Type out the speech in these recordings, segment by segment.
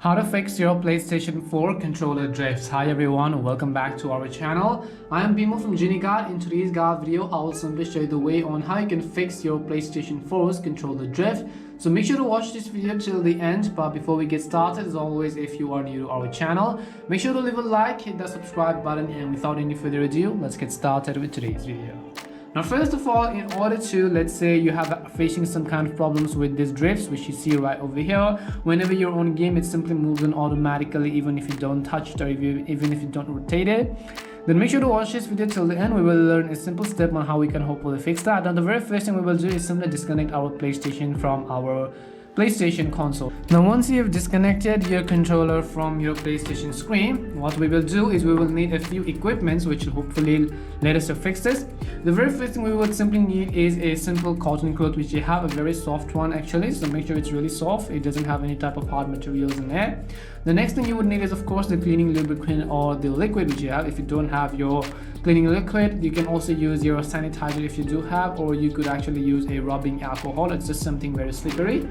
How to fix your PlayStation 4 controller drifts. Hi everyone, welcome back to our channel. I am Bimo from GenieGuard. In today's guide video, I will simply show you the way on how you can fix your PlayStation 4's controller drift. So make sure to watch this video till the end. But before we get started, as always, if you are new to our channel, make sure to leave a like, hit the subscribe button, and without any further ado, let's get started with today's video. Now first of all, in order to, let's say you have facing some kind of problems with these drifts, which you see right over here, whenever you're on game it simply moves on automatically even if you don't touch it or even if you don't rotate it, then make sure to watch this video till the end. We will learn a simple step on how we can hopefully fix that. And the very first thing we will do is simply disconnect our PlayStation from our PlayStation console. Now once you have disconnected your controller from your PlayStation screen, what we will do is we will need a few equipments which will hopefully let us to fix this. The very first thing we would simply need is a simple cotton cloth, which you have a very soft one actually, so make sure it's really soft, it doesn't have any type of hard materials in there. The next thing you would need is of course the cleaning lubricant or the liquid which you have. If you don't have your cleaning liquid, you can also use your sanitizer if you do have, or you could actually use a rubbing alcohol. It's just something very slippery.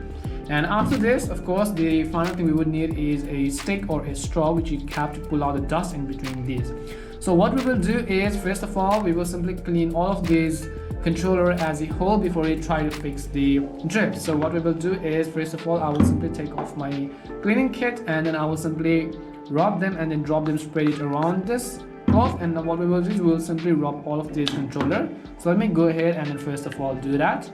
And after this, of course, the final thing we would need is a stick or a straw which you have to pull out the dust in between these. So what we will do is, first of all, we will simply clean all of these controller as a whole before we try to fix the drift. So what we will do is, first of all, I will simply take off my cleaning kit and then I will simply rub them and then drop them, spread it around this cloth. And what we will do is we will simply rub all of this controller. So let me go ahead and then first of all do that.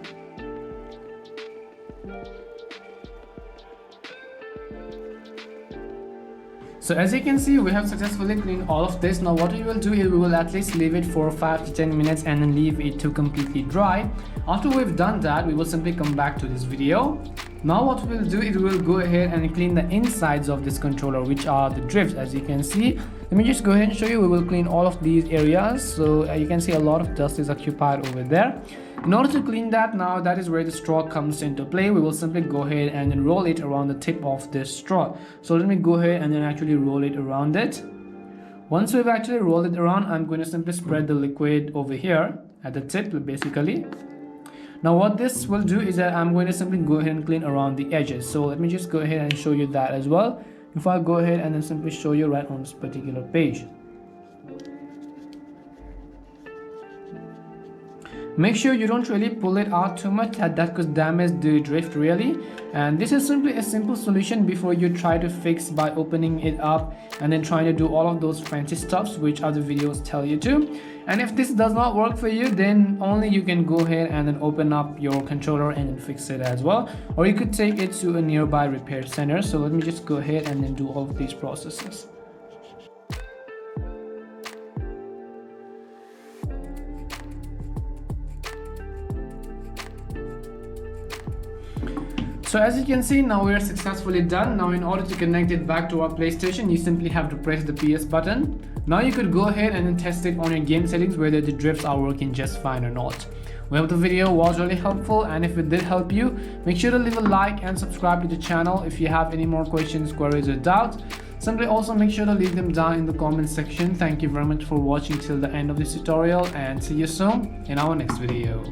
So as you can see, we have successfully cleaned all of this. Now what we will do is we will at least leave it for 5 to 10 minutes and then leave it to completely dry. After we've done that, we will simply come back to this video. Now what we will do is we will go ahead and clean the insides of this controller, which are the drifts. As you can see, let me just go ahead and show you. We will clean all of these areas. So you can see a lot of dust is occupied over there. In order to clean that, now that is where the straw comes into play. We will simply go ahead and then roll it around the tip of this straw. So let me go ahead and then actually roll it around it. Once we've actually rolled it around, I'm going to simply spread the liquid over here at the tip basically. Now what this will do is that I'm going to simply go ahead and clean around the edges. So let me just go ahead and show you that as well. If I go ahead and then simply show you right on this particular page. Make sure you don't really pull it out too much, that could damage the drift really. And this is simply a simple solution before you try to fix by opening it up and then trying to do all of those fancy stuffs which other videos tell you to. And if this does not work for you, then only you can go ahead and then open up your controller and then fix it as well. Or you could take it to a nearby repair center. So let me just go ahead and then do all of these processes. So as you can see, now we are successfully done. Now in order to connect it back to our PlayStation, you simply have to press the PS button. Now you could go ahead and then test it on your game settings whether the drifts are working just fine or not. We hope the video was really helpful, and if it did help you, make sure to leave a like and subscribe to the channel. If you have any more questions, queries or doubts, simply also make sure to leave them down in the comment section. Thank you very much for watching till the end of this tutorial, and see you soon in our next video.